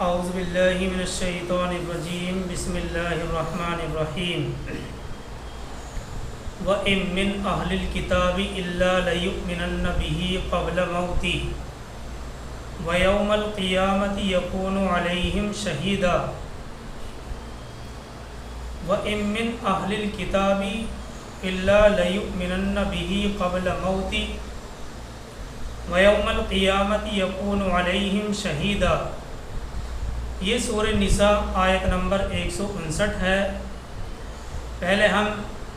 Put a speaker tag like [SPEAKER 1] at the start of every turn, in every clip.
[SPEAKER 1] اعوذ باللہ من الشیطان الرجیم بسم اللہ الرحمن الرحیم وَإِن مِّنْ أَهْلِ الْكِتَابِ إِلَّا لَيُؤْمِنَنَّ بِهِ قَبْلَ مَوْتِهِ وَيَوْمَ الْقِيَامَةِ يَكُونُ عَلَيْهِمْ شَهِيدًا وَإِن مِّنْ أَهْلِ الْكِتَابِ إِلَّا لَيُؤْمِنَنَّ بِهِ قَبْلَ مَوْتِهِ وَيَوْمَ الْقِيَامَةِ يَكُونُ عَلَيْهِمْ شَهِيدًا۔ یہ سورہ نساء آیت نمبر 159 ہے۔ پہلے ہم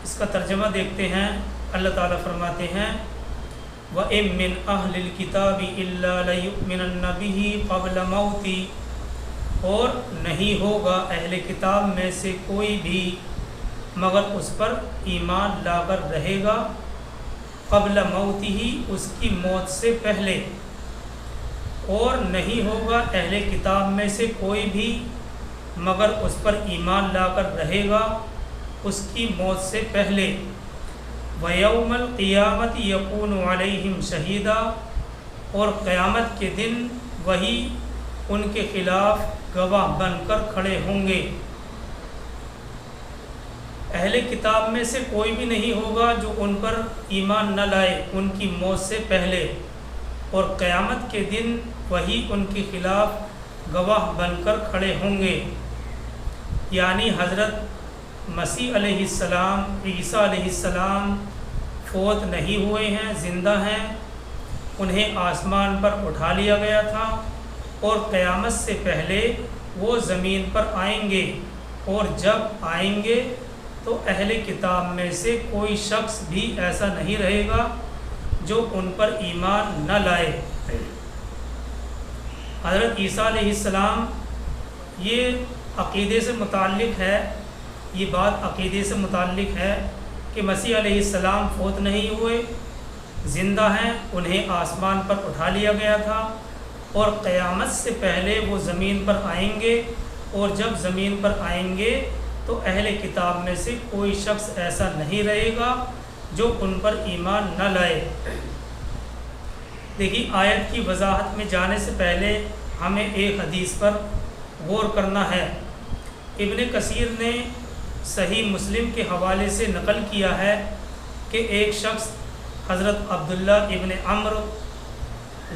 [SPEAKER 1] اس کا ترجمہ دیکھتے ہیں۔ اللہ تعالیٰ فرماتے ہیں وَإِن مِّنْ أَهْلِ الْكِتَابِ إِلَّا لَيُؤْمِنَنَّ بِهِ قَبْلَ مَوْتِهِ، اور نہیں ہوگا اہل کتاب میں سے کوئی بھی مگر اس پر ایمان لا کر رہے گا قبل موتہ، اس کی موت سے پہلے، اور نہیں ہوگا اہل کتاب میں سے کوئی بھی مگر اس پر ایمان لا کر رہے گا اس کی موت سے پہلے۔ وَيَوْمَ الْقِيَامَةِ يَكُونُ عَلَيْهِمْ شَهِيدًا، اور قیامت کے دن وہی ان کے خلاف گواہ بن کر کھڑے ہوں گے۔ اہل کتاب میں سے کوئی بھی نہیں ہوگا جو ان پر ایمان نہ لائے ان کی موت سے پہلے، اور قیامت کے دن وہی ان کے خلاف گواہ بن کر کھڑے ہوں گے۔ یعنی حضرت مسیح علیہ السلام، عیسیٰ علیہ السلام فوت نہیں ہوئے ہیں، زندہ ہیں، انہیں آسمان پر اٹھا لیا گیا تھا، اور قیامت سے پہلے وہ زمین پر آئیں گے، اور جب آئیں گے تو اہل کتاب میں سے کوئی شخص بھی ایسا نہیں رہے گا جو ان پر ایمان نہ لائے۔ حضرت عیسیٰ علیہ السلام، یہ عقیدے سے متعلق ہے، یہ بات عقیدے سے متعلق ہے کہ مسیح علیہ السلام فوت نہیں ہوئے، زندہ ہیں، انہیں آسمان پر اٹھا لیا گیا تھا، اور قیامت سے پہلے وہ زمین پر آئیں گے، اور جب زمین پر آئیں گے تو اہل کتاب میں سے کوئی شخص ایسا نہیں رہے گا جو ان پر ایمان نہ لائے۔ دیکھیے، آیت کی وضاحت میں جانے سے پہلے ہمیں ایک حدیث پر غور کرنا ہے۔ ابن کثیر نے صحیح مسلم کے حوالے سے نقل کیا ہے کہ ایک شخص حضرت عبداللہ ابن عمرو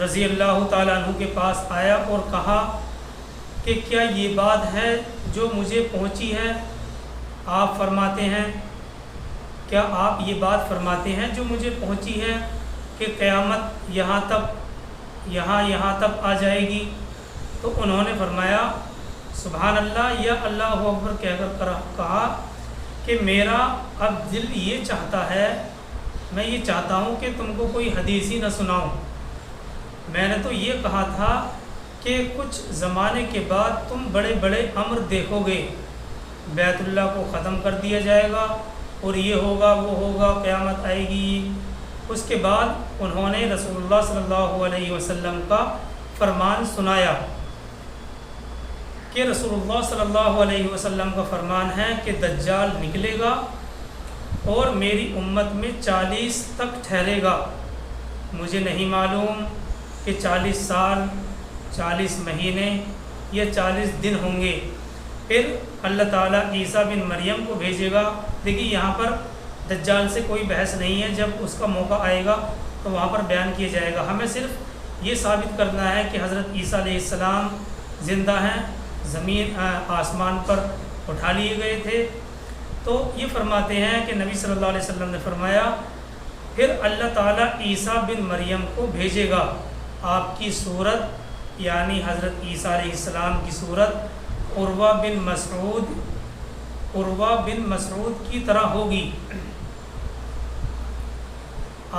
[SPEAKER 1] رضی اللہ تعالیٰ عنہ کے پاس آیا اور کہا کہ کیا یہ بات ہے جو مجھے پہنچی ہے؟ آپ فرماتے ہیں، کیا آپ یہ بات فرماتے ہیں جو مجھے پہنچی ہے کہ قیامت یہاں تک آ جائے گی؟ تو انہوں نے فرمایا سبحان اللہ یا اللہ اکبر کہہ کر کہا کہ میرا اب دل یہ چاہتا ہے، میں یہ چاہتا ہوں کہ تم کو کوئی حدیث ہی نہ سناؤں۔ میں نے تو یہ کہا تھا کہ کچھ زمانے کے بعد تم بڑے بڑے امر دیکھو گے، بیت اللہ کو ختم کر دیا جائے گا، اور یہ ہوگا وہ ہوگا، قیامت آئے گی۔ اس کے بعد انہوں نے رسول اللہ صلی اللہ علیہ وسلم کا فرمان سنایا کہ رسول اللہ صلی اللہ علیہ وسلم کا فرمان ہے کہ دجال نکلے گا اور میری امت میں 40 تک ٹھہرے گا۔ مجھے نہیں معلوم کہ 40 سال، 40 مہینے یا 40 دن ہوں گے۔ پھر اللہ تعالیٰ عیسیٰ بن مریم کو بھیجے گا۔ دیکھیے، یہاں پر دجال سے کوئی بحث نہیں ہے، جب اس کا موقع آئے گا تو وہاں پر بیان کیا جائے گا۔ ہمیں صرف یہ ثابت کرنا ہے کہ حضرت عیسیٰ علیہ السلام زندہ ہیں، زمین آسمان پر اٹھا لیے گئے تھے۔ تو یہ فرماتے ہیں کہ نبی صلی اللہ علیہ وسلم نے فرمایا پھر اللہ تعالیٰ عیسیٰ بن مریم کو بھیجے گا، آپ کی صورت یعنی حضرت عیسیٰ علیہ السلام کی صورت عروہ بن مسعود کی طرح ہوگی،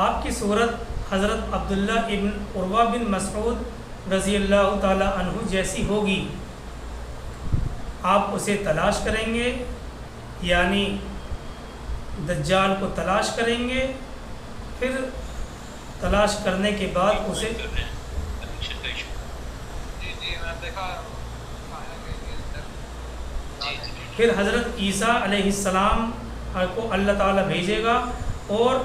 [SPEAKER 1] آپ کی صورت حضرت عبداللہ ابن عروہ بن مسعود رضی اللہ تعالیٰ عنہ جیسی ہوگی۔ آپ اسے تلاش کریں گے، یعنی دجال کو تلاش کریں گے، پھر تلاش کرنے کے بعد اسے پھر حضرت عیسیٰ علیہ السلام کو اللہ تعالیٰ بھیجے گا، اور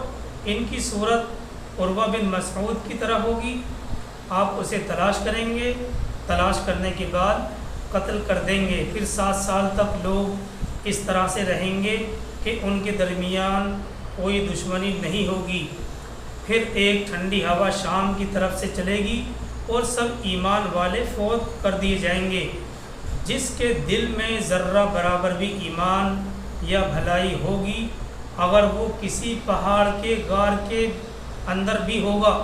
[SPEAKER 1] ان کی صورت عروہ بن مسعود کی طرح ہوگی۔ آپ اسے تلاش کریں گے، تلاش کرنے کے بعد قتل کر دیں گے، پھر 7 سال تک لوگ اس طرح سے رہیں گے کہ ان کے درمیان کوئی دشمنی نہیں ہوگی۔ پھر ایک ٹھنڈی ہوا شام کی طرف سے چلے گی اور سب ایمان والے فوت کر دیے جائیں گے۔ جس کے دل میں ذرہ برابر بھی ایمان یا بھلائی ہوگی، اگر وہ کسی پہاڑ کے غار کے اندر بھی ہوگا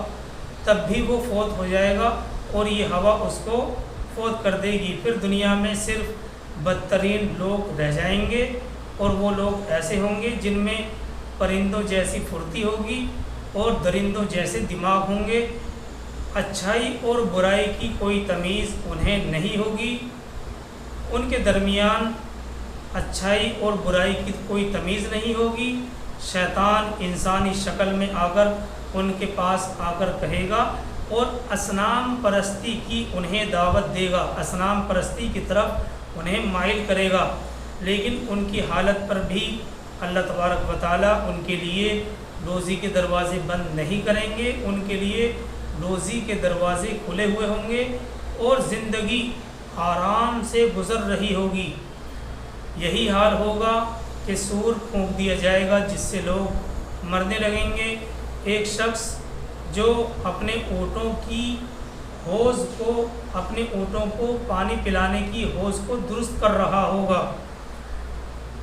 [SPEAKER 1] تب بھی وہ فوت ہو جائے گا اور یہ ہوا اس کو فوت کر دے گی۔ پھر دنیا میں صرف بدترین لوگ رہ جائیں گے، اور وہ لوگ ایسے ہوں گے جن میں پرندوں جیسی پھرتی ہوگی اور درندوں جیسے دماغ ہوں گے۔ اچھائی اور برائی کی کوئی تمیز انہیں نہیں ہوگی، ان کے درمیان اچھائی اور برائی کی کوئی تمیز نہیں ہوگی۔ شیطان انسانی شکل میں آ کر ان کے پاس آ کر کہے گا اور اصنام پرستی کی انہیں دعوت دے گا، اصنام پرستی کی طرف انہیں مائل کرے گا، لیکن ان کی حالت پر بھی اللہ تبارک و تعالیٰ ان کے لیے روزی کے دروازے بند نہیں کریں گے، ان کے لیے روزی کے دروازے کھلے ہوئے ہوں گے اور زندگی آرام سے گزر رہی ہوگی۔ یہی حال ہوگا کہ سور پھونک دیا جائے گا جس سے لوگ مرنے لگیں گے۔ ایک شخص جو اپنے اونٹوں کی حوض کو، اپنے اونٹوں کو پانی پلانے کی حوض کو درست کر رہا ہوگا،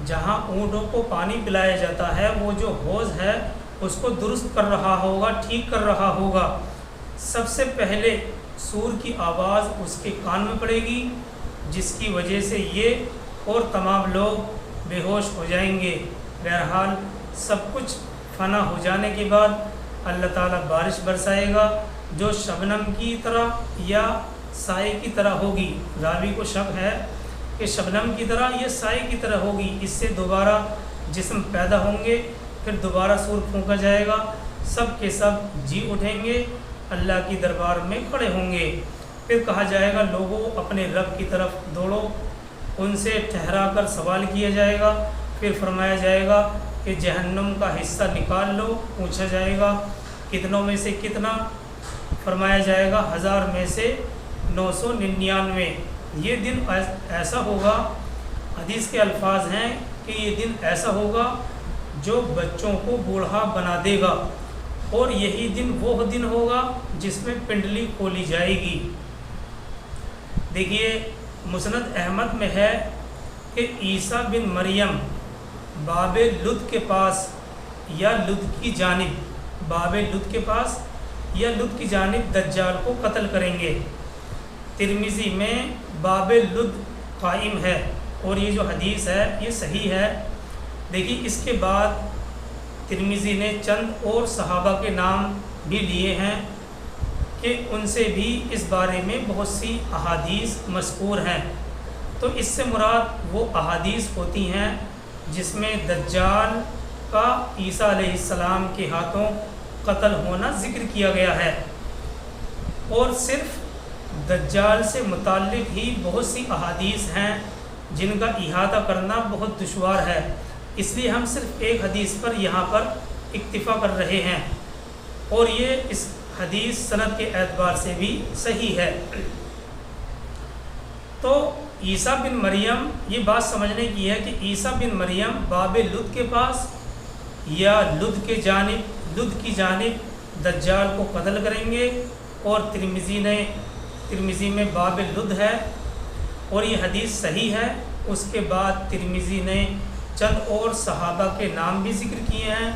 [SPEAKER 1] جہاں اونٹوں کو پانی پلایا جاتا ہے وہ جو حوض ہے اس کو درست کر رہا ہوگا، ٹھیک کر رہا ہوگا۔ سب سے پہلے سور کی آواز اس کے کان میں پڑے گی، جس کی وجہ سے یہ اور تمام لوگ بے ہوش ہو جائیں گے۔ بہرحال سب کچھ فنا ہو جانے کے بعد اللہ تعالیٰ بارش برسائے گا جو شبنم کی طرح یا سائے کی طرح ہوگی۔ راوی کو شک ہے کہ شبنم کی طرح یا سائے کی طرح ہوگی، اس سے دوبارہ جسم پیدا ہوں گے، پھر دوبارہ سور پھونکا جائے گا، سب کے سب جی اٹھیں گے، اللہ کی دربار میں کھڑے ہوں گے۔ پھر کہا جائے گا لوگوں اپنے رب کی طرف دوڑو، ان سے ٹھہرا کر سوال کیا جائے گا، پھر فرمایا جائے گا کہ جہنم کا حصہ نکال لو، پوچھا جائے گا کتنوں میں سے کتنا، فرمایا جائے گا 1000 میں سے 999۔ یہ دن ایسا ہوگا، حدیث کے الفاظ ہیں کہ یہ دن ایسا ہوگا جو بچوں کو بوڑھا بنا دے گا، اور یہی دن وہ دن ہوگا جس میں پنڈلی کھولی جائے گی۔ دیکھیے مسند احمد میں ہے کہ عیسیٰ بن مریم باب لد کے پاس یا لد کی جانب، باب لد کے پاس یا لد کی جانب دجال کو قتل کریں گے۔ ترمذی میں باب لد قائم ہے اور یہ جو حدیث ہے یہ صحیح ہے۔ دیکھیے اس کے بعد ترمذی نے چند اور صحابہ کے نام بھی لیے ہیں کہ ان سے بھی اس بارے میں بہت سی احادیث مذکور ہیں۔ تو اس سے مراد وہ احادیث ہوتی ہیں جس میں دجال کا عیسیٰ علیہ السلام کے ہاتھوں قتل ہونا ذکر کیا گیا ہے، اور صرف دجال سے متعلق ہی بہت سی احادیث ہیں جن کا احاطہ کرنا بہت دشوار ہے، اس لیے ہم صرف ایک حدیث پر یہاں پر اکتفا کر رہے ہیں، اور یہ اس حدیث سند کے اعتبار سے بھی صحیح ہے۔ تو عیسیٰ بن مریم، یہ بات سمجھنے کی ہے کہ عیسیٰ بن مریم باب لد کے پاس یا لد کی جانب دجال کو قتل کریں گے، اور ترمذی میں باب لد ہے اور یہ حدیث صحیح ہے۔ اس کے بعد ترمذی نے چند اور صحابہ کے نام بھی ذکر کیے ہیں،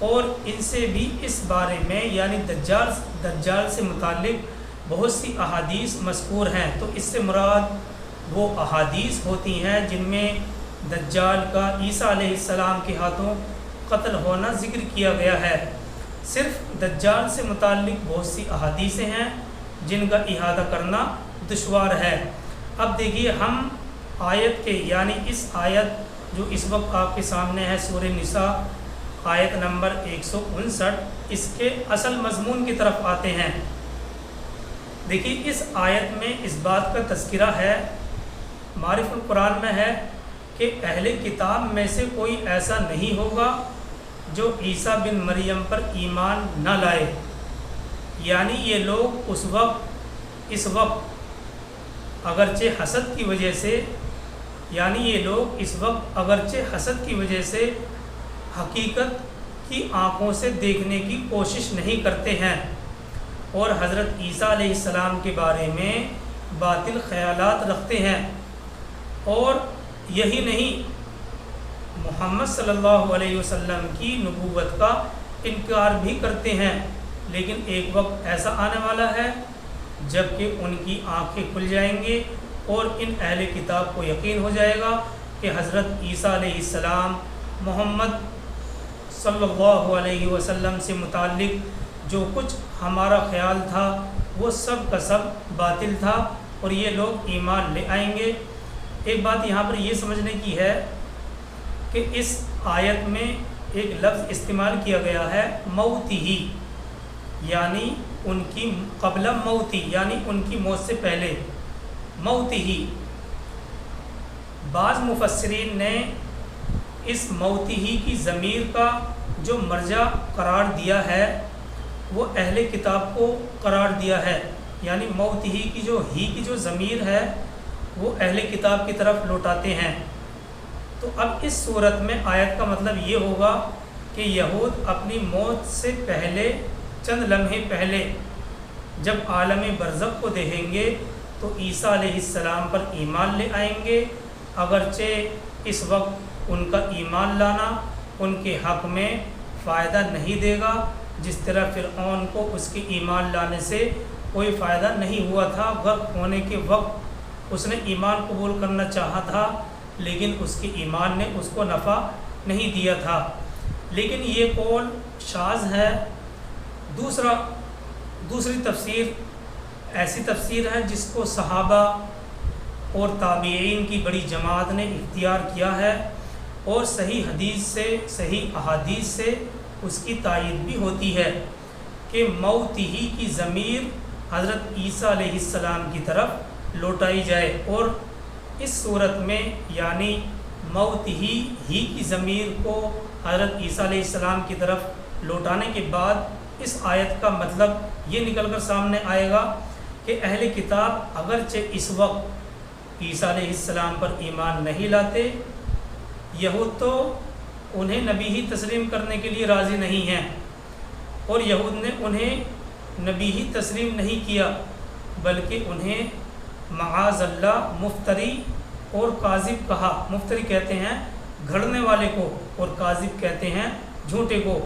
[SPEAKER 1] اور ان سے بھی اس بارے میں یعنی دجال سے متعلق بہت سی احادیث مذکور ہیں۔ تو اس سے مراد وہ احادیث ہوتی ہیں جن میں دجال کا عیسیٰ علیہ السلام کے ہاتھوں قتل ہونا ذکر کیا گیا ہے۔ صرف دجال سے متعلق بہت سی احادیثیں ہیں جن کا احاطہ کرنا دشوار ہے۔ اب دیکھیے ہم آیت کے یعنی اس آیت جو اس وقت آپ کے سامنے ہے سورہ نساء آیت نمبر 159، اس کے اصل مضمون کی طرف آتے ہیں۔ دیکھیے اس آیت میں اس بات کا تذکرہ ہے، معرف القرآن میں ہے کہ اہل کتاب میں سے کوئی ایسا نہیں ہوگا جو عیسیٰ بن مریم پر ایمان نہ لائے، یعنی یہ لوگ اس وقت اگرچہ حسد کی وجہ سے، یعنی یہ لوگ اس وقت اگرچہ حسد کی وجہ سے حقیقت کی آنکھوں سے دیکھنے کی کوشش نہیں کرتے ہیں، اور حضرت عیسیٰ علیہ السلام کے بارے میں باطل خیالات رکھتے ہیں، اور یہی نہیں محمد صلی اللہ علیہ وسلم کی نبوت کا انکار بھی کرتے ہیں۔ لیکن ایک وقت ایسا آنے والا ہے جب کہ ان کی آنکھیں کھل جائیں گے اور ان اہل کتاب کو یقین ہو جائے گا کہ حضرت عیسیٰ علیہ السلام محمد صلی اللہ علیہ وسلم سے متعلق جو کچھ ہمارا خیال تھا وہ سب کا سب باطل تھا، اور یہ لوگ ایمان لے آئیں گے۔ ایک بات یہاں پر یہ سمجھنے کی ہے کہ اس آیت میں ایک لفظ استعمال کیا گیا ہے موتہی، یعنی ان کی قبل موتی، یعنی ان کی موت سے پہلے، موتہی۔ بعض مفسرین نے اس موتہی کی ضمیر کا جو مرجع قرار دیا ہے وہ اہل کتاب کو قرار دیا ہے، یعنی موتہی کی جو ضمیر ہے وہ اہل کتاب کی طرف لوٹاتے ہیں۔ تو اب اس صورت میں آیت کا مطلب یہ ہوگا کہ یہود اپنی موت سے پہلے چند لمحے پہلے جب عالم برزخ کو دیکھیں گے تو عیسیٰ علیہ السلام پر ایمان لے آئیں گے، اگرچہ اس وقت ان کا ایمان لانا ان کے حق میں فائدہ نہیں دے گا، جس طرح فرعون کو اس کے ایمان لانے سے کوئی فائدہ نہیں ہوا تھا۔ غرق ہونے کے وقت اس نے ایمان قبول کرنا چاہا تھا لیکن اس کے ایمان نے اس کو نفع نہیں دیا تھا۔ لیکن یہ قول شاذ ہے۔ دوسری تفسیر ایسی تفسیر ہے جس کو صحابہ اور تابعین کی بڑی جماعت نے اختیار کیا ہے، اور صحیح احادیث سے اس کی تائید بھی ہوتی ہے کہ موتہی کی ضمیر حضرت عیسیٰ علیہ السلام کی طرف لوٹائی جائے، اور اس صورت میں یعنی موتہی کی ضمیر کو حضرت عیسیٰ علیہ السلام کی طرف لوٹانے کے بعد اس آیت کا مطلب یہ نکل کر سامنے آئے گا کہ اہل کتاب اگرچہ اس وقت عیسیٰ علیہ السلام پر ایمان نہیں لاتے، یہود تو انہیں نبی ہی تسلیم کرنے کے لیے راضی نہیں ہیں، اور یہود نے انہیں نبی ہی تسلیم نہیں کیا بلکہ انہیں معاذ اللہ مفتری اور کاذب کہا۔ مفتری کہتے ہیں گھڑنے والے کو، اور کاذب کہتے ہیں جھوٹے کو۔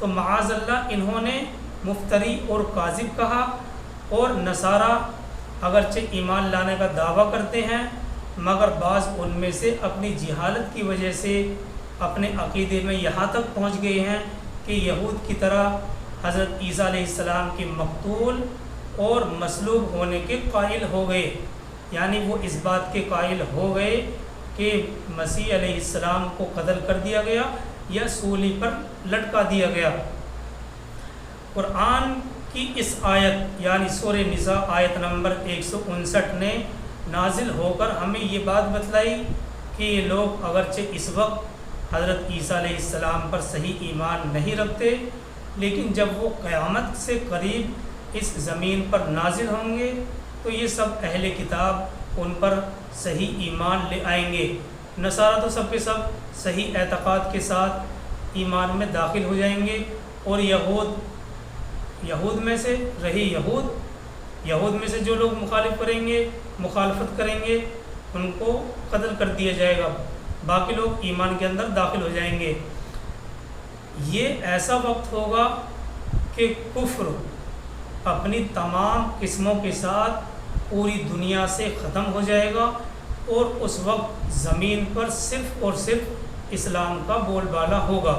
[SPEAKER 1] تو معاذ اللہ انہوں نے مفتری اور کاذب کہا، اور نصارہ اگرچہ ایمان لانے کا دعویٰ کرتے ہیں مگر بعض ان میں سے اپنی جہالت کی وجہ سے اپنے عقیدے میں یہاں تک پہنچ گئے ہیں کہ یہود کی طرح حضرت عیسیٰ علیہ السلام کے مقتول اور مصلوب ہونے کے قائل ہو گئے، یعنی وہ اس بات کے قائل ہو گئے کہ مسیح علیہ السلام کو قتل کر دیا گیا یا سولی پر لٹکا دیا گیا۔ قرآن کی اس آیت یعنی سورہ نساء آیت نمبر 159 نے نازل ہو کر ہمیں یہ بات بتلائی کہ یہ لوگ اگرچہ اس وقت حضرت عیسیٰ علیہ السلام پر صحیح ایمان نہیں رکھتے، لیکن جب وہ قیامت سے قریب اس زمین پر نازل ہوں گے تو یہ سب اہل کتاب ان پر صحیح ایمان لے آئیں گے۔ نصارہ تو سب کے سب صحیح اعتقاد کے ساتھ ایمان میں داخل ہو جائیں گے، اور یہود میں سے یہود میں سے جو لوگ مخالفت کریں گے ان کو قتل کر دیا جائے گا، باقی لوگ ایمان کے اندر داخل ہو جائیں گے۔ یہ ایسا وقت ہوگا کہ کفر اپنی تمام قسموں کے ساتھ پوری دنیا سے ختم ہو جائے گا، اور اس وقت زمین پر صرف اور صرف اسلام کا بول بالا ہوگا۔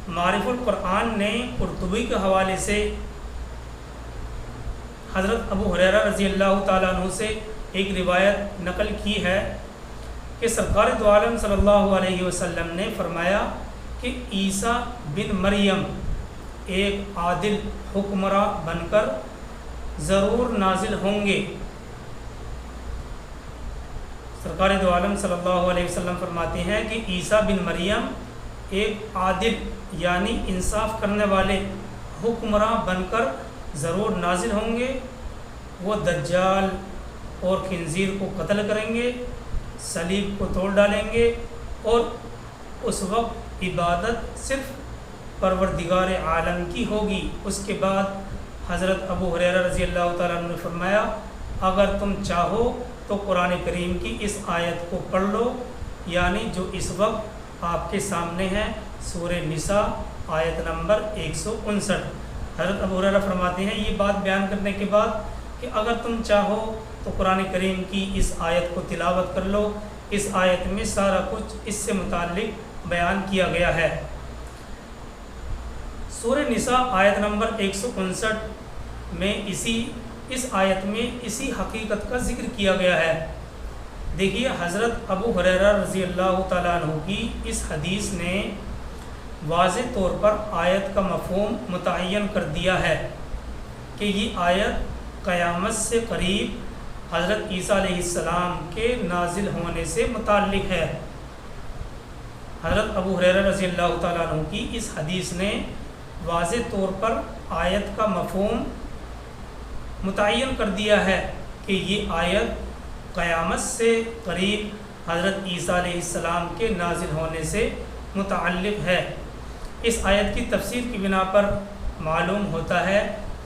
[SPEAKER 1] معرف القرآن نے قرطبی کے حوالے سے حضرت ابو ہریرہ رضی اللہ تعالیٰ عنہ سے ایک روایت نقل کی ہے کہ سرکار دو عالم صلی اللہ علیہ وسلم نے فرمایا کہ عیسیٰ بن مریم ایک عادل حکمراں بن کر ضرور نازل ہوں گے۔ سرکار دو عالم صلی اللہ علیہ وسلم فرماتے ہیں کہ عیسیٰ بن مریم ایک عادل یعنی انصاف کرنے والے حکمراں بن کر ضرور نازل ہوں گے، وہ دجال اور خنزیر کو قتل کریں گے، صلیب کو توڑ ڈالیں گے، اور اس وقت عبادت صرف پروردگار عالم کی ہوگی۔ اس کے بعد حضرت ابو ہریرہ رضی اللہ تعالیٰ عنہ نے فرمایا اگر تم چاہو تو قرآن کریم کی اس آیت کو پڑھ لو، یعنی جو اس وقت آپ کے سامنے ہے، سورہ نساء آیت نمبر 159۔ حضرت ابو ہریرہ فرماتے ہیں یہ بات بیان کرنے کے بعد کہ اگر تم چاہو تو قرآن کریم کی اس آیت کو تلاوت کر لو، اس آیت میں سارا کچھ اس سے متعلق بیان کیا گیا ہے۔ سورہ نساء آیت نمبر 159 میں اس آیت میں اسی حقیقت کا ذکر کیا گیا ہے۔ دیکھیے حضرت ابو ہریرہ رضی اللہ تعالیٰ عنہ کی اس حدیث نے واضح طور پر آیت کا مفہوم متعین کر دیا ہے کہ یہ آیت قیامت سے قریب حضرت عیسیٰ علیہ السلام کے نازل ہونے سے متعلق ہے۔ حضرت ابو ہریرہ رضی اللہ تعالیٰ عنہ کی اس حدیث نے واضح طور پر آیت کا مفہوم متعین کر دیا ہے کہ یہ آیت قیامت سے قریب حضرت عیسیٰ علیہ السلام کے نازل ہونے سے متعلق ہے۔ اس آیت کی تفسیر کی بنا پر معلوم ہوتا ہے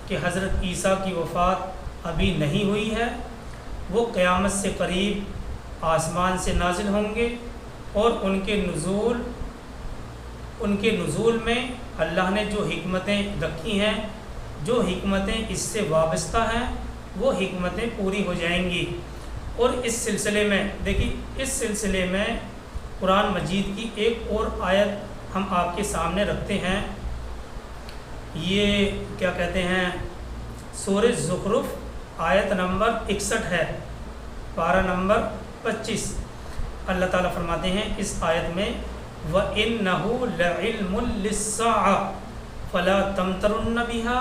[SPEAKER 1] کہ حضرت عیسیٰ کی وفات ابھی نہیں ہوئی ہے، وہ قیامت سے قریب آسمان سے نازل ہوں گے، اور ان کے نزول میں اللہ نے جو حکمتیں رکھی ہیں، جو حکمتیں اس سے وابستہ ہیں، وہ حکمتیں پوری ہو جائیں گی۔ اور اس سلسلے میں دیکھیے، اس سلسلے میں قرآن مجید کی ایک اور آیت ہم آپ کے سامنے رکھتے ہیں۔ یہ کیا کہتے ہیں، سورہ زخرف آیت نمبر 61 ہے، پارہ نمبر 25۔ اللہ تعالیٰ فرماتے ہیں اس آیت میں وَإِنَّهُ لَعِلْمٌ لِلسَّاعَةِ فَلَا تَمْتَرُنَّ بِهَا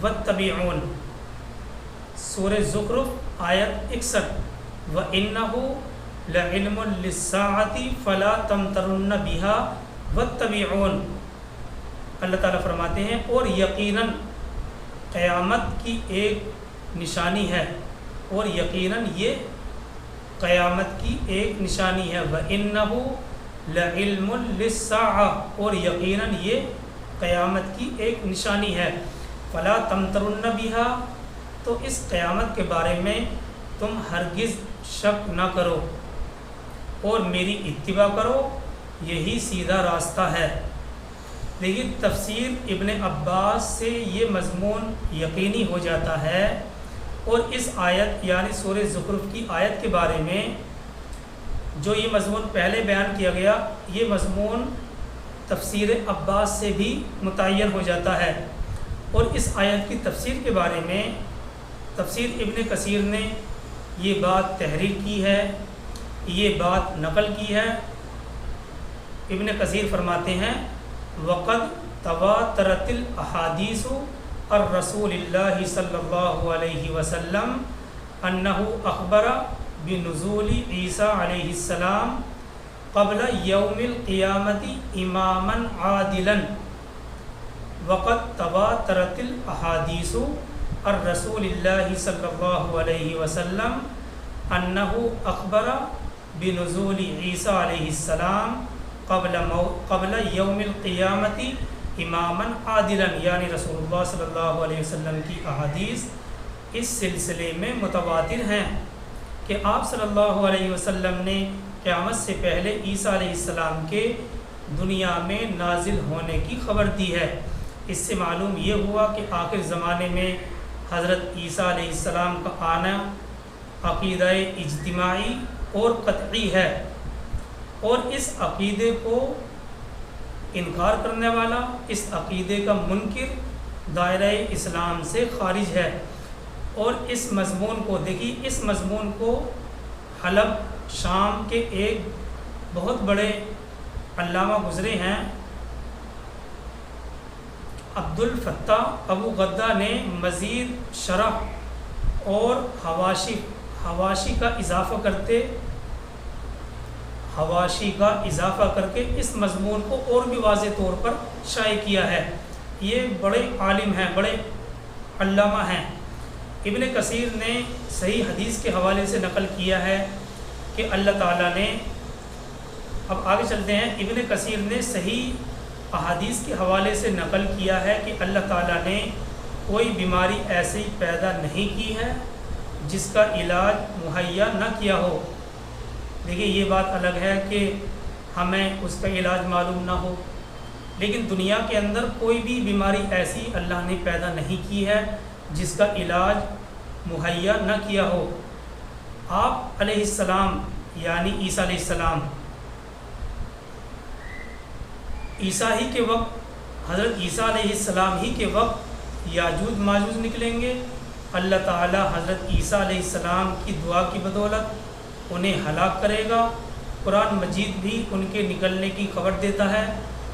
[SPEAKER 1] وَاتَّبِعُونِ۔ سورہ زخرف آیت 61، وَإِنَّهُ لَعِلْمٌ لِلسَّاعَةِ فَلَا تَمْتَرُنَّ بِهَا وَاتَّبِعُونِ۔ اللہ تعالیٰ فرماتے ہیں اور یقیناً قیامت کی ایک نشانی ہے، اور یقیناً یہ قیامت کی ایک نشانی ہے۔ وَإِنَّهُ لَعِلْمٌ لِلسَّاعَةِ، اور یقیناً یہ قیامت کی ایک نشانی ہے۔ فَلَا تَمْتَرُنَّ بِهَا، تو اس قیامت کے بارے میں تم ہرگز شک نہ کرو اور میری اتباع کرو، یہی سیدھا راستہ ہے۔ لیکن تفسیر ابن عباس سے یہ مضمون یقینی ہو جاتا ہے، اور اس آیت یعنی سورہ زخرف کی آیت کے بارے میں جو یہ مضمون پہلے بیان کیا گیا، یہ مضمون تفسیر عباس سے بھی متعین ہو جاتا ہے۔ اور اس آیت کی تفسیر کے بارے میں تفسیر ابن کثیر نے یہ بات تحریر کی ہے، یہ بات نقل کی ہے۔ ابن کثیر فرماتے ہیں وَقَدْ تَوَاتَرَتِ الْأَحَادِيثُ الرسول اللہ صلی اللہ علیہ وسلم انہ اخبر بنزول عیسیٰ علیہ السلام قبل یوم القیامت اماما عادلا۔ وقد تواترت الاحادیث الرسول اللہ صلی اللہ علیہ وسلم انہ اخبر بنزول عیسیٰ علیہ السلام قبل یوم القیامت اماما عادلا، یعنی رسول اللہ صلی اللہ علیہ وسلم کی احادیث اس سلسلے میں متواتر ہیں کہ آپ صلی اللہ علیہ وسلم نے قیامت سے پہلے عیسیٰ علیہ السلام کے دنیا میں نازل ہونے کی خبر دی ہے۔ اس سے معلوم یہ ہوا کہ آخر زمانے میں حضرت عیسیٰ علیہ السلام کا آنا عقیدہ اجتماعی اور قطعی ہے، اور اس عقیدے کو انکار کرنے والا، اس عقیدے کا منکر دائرہ اسلام سے خارج ہے۔ اور اس مضمون کو دیکھیے، اس مضمون کو حلب شام کے ایک بہت بڑے علامہ گزرے ہیں عبدالفتاح ابو غدہ نے مزید شرح اور حواشی کا اضافہ کر کے اس مضمون کو اور بھی واضح طور پر شائع کیا ہے۔ یہ بڑے عالم ہیں، بڑے علامہ ہیں۔ ابن کثیر نے صحیح حدیث کے حوالے سے نقل کیا ہے کہ اللہ تعالیٰ نے، اب آگے چلتے ہیں، ابن کثیر نے صحیح احادیث کے حوالے سے نقل کیا ہے کہ اللہ تعالیٰ نے کوئی بیماری ایسی پیدا نہیں کی ہے جس کا علاج مہیا نہ کیا ہو۔ دیکھیے یہ بات الگ ہے کہ ہمیں اس کا علاج معلوم نہ ہو، لیکن دنیا کے اندر کوئی بھی بیماری ایسی اللہ نے پیدا نہیں کی ہے جس کا علاج مہیا نہ کیا ہو۔ آپ علیہ السلام یعنی عیسیٰ علیہ السلام، عیسیٰ ہی کے وقت، حضرت عیسیٰ علیہ السلام ہی کے وقت یاجوج ماجوج نکلیں گے۔ اللہ تعالیٰ حضرت عیسیٰ علیہ السلام کی دعا کی بدولت انہیں ہلاک کرے گا۔ قرآن مجید بھی ان کے نکلنے کی خبر دیتا ہے،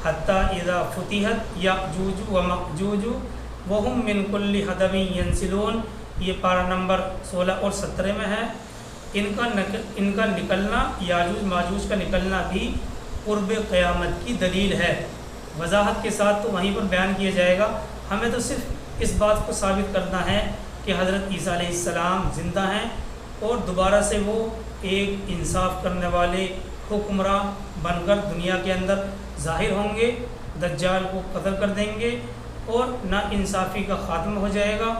[SPEAKER 1] حتیٰ اذا فتحت یأجوج و مأجوج وہم من کل حدب ینسلون، یہ پارہ نمبر 16 اور 17 میں ہے۔ ان کا نکلنا، یاجوج ماجوج کا نکلنا بھی قرب قیامت کی دلیل ہے۔ وضاحت کے ساتھ تو وہیں پر بیان کیا جائے گا، ہمیں تو صرف اس بات کو ثابت کرنا ہے کہ حضرت عیسیٰ علیہ السلام زندہ ہیں اور دوبارہ سے وہ ایک انصاف کرنے والے حکمراں بن کر دنیا کے اندر ظاہر ہوں گے، دجال کو قتل کر دیں گے اور ناانصافی کا خاتمہ ہو جائے گا۔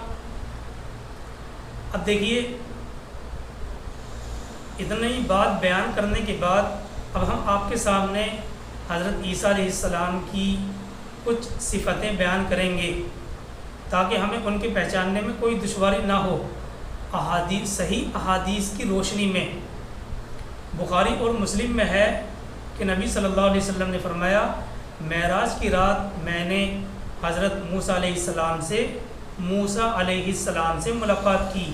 [SPEAKER 1] اب دیکھیے اتنی بات بیان کرنے کے بعد اب ہم آپ کے سامنے حضرت عیسیٰ علیہ السلام کی کچھ صفتیں بیان کریں گے تاکہ ہمیں ان کے پہچاننے میں کوئی دشواری نہ ہو۔ احادیث، صحیح احادیث کی روشنی میں بخاری اور مسلم میں ہے کہ نبی صلی اللہ علیہ وسلم نے فرمایا، معراج کی رات میں نے حضرت موسیٰ علیہ السلام سے ملاقات کی۔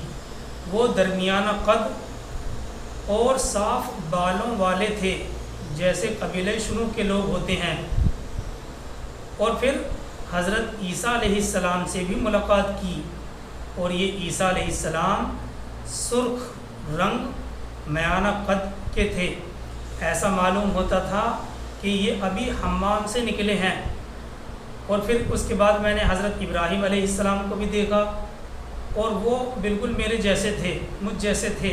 [SPEAKER 1] وہ درمیانہ قد اور صاف بالوں والے تھے، جیسے قبیلہ شروع کے لوگ ہوتے ہیں۔ اور پھر حضرت عیسیٰ علیہ السلام سے بھی ملاقات کی، اور یہ عیسیٰ علیہ السلام سرخ رنگ میانہ قد کے تھے، ایسا معلوم ہوتا تھا کہ یہ ابھی حمام سے نکلے ہیں۔ اور پھر اس کے بعد میں نے حضرت ابراہیم علیہ السلام کو بھی دیکھا اور وہ بالکل میرے جیسے تھے، مجھ جیسے تھے۔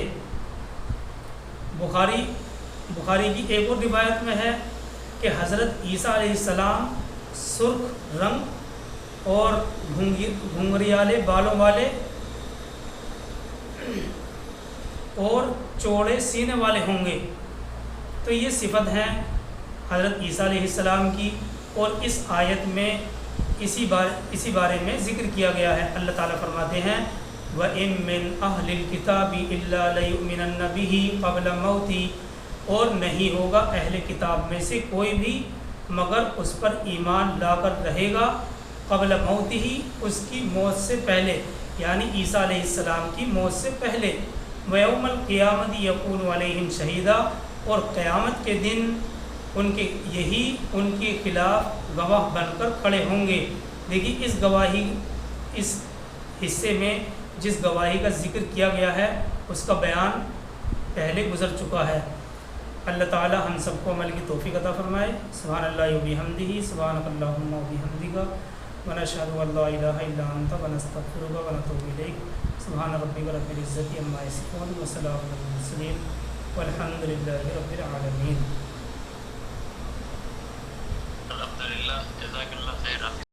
[SPEAKER 1] بخاری کی ایک اور روایت میں ہے کہ حضرت عیسیٰ علیہ السلام سرخ رنگ اور گھنگریالے بالوں والے اور چوڑے سینے والے ہوں گے۔ تو یہ صفت ہیں حضرت عیسیٰ علیہ السلام کی، اور اس آیت میں اسی بارے میں ذکر کیا گیا ہے۔ اللہ تعالیٰ فرماتے ہیں وَإِن مِّنْ أَهْلِ الْكِتَابِ إِلَّا لَيُؤْمِنَنَّ بِهِ قَبْلَ مَوْتِهِ، اور نہیں ہوگا اہل کتاب میں سے کوئی بھی مگر اس پر ایمان لا کر رہے گا قبل موتِهِ، اس کی موت سے پہلے، یعنی عیسیٰ علیہ السلام کی موت سے پہلے۔ وَيَوْمَ الْقِيَامَةِ يَكُونُ عَلَيْهِمْ شَهِيدًا، اور قیامت کے دن ان کے خلاف گواہ بن کر کھڑے ہوں گے۔ دیکھیے اس حصے میں جس گواہی کا ذکر کیا گیا ہے اس کا بیان پہلے گزر چکا ہے۔ اللہ تعالی ہم سب کو عمل کی توفیق عطا فرمائے۔ سبحان اللہ و بحمدہ، سبحانک اللہم و بحمدک، ونشہد ان لا الہ الا انت، ونستغفرک ونتوب الیک۔ سبحان ربک رب العزۃ عما یصفون، وسلام علی المرسلین، والحمد للہ رب العالمین۔
[SPEAKER 2] الحمدللہ، جزاک اللہ خیر۔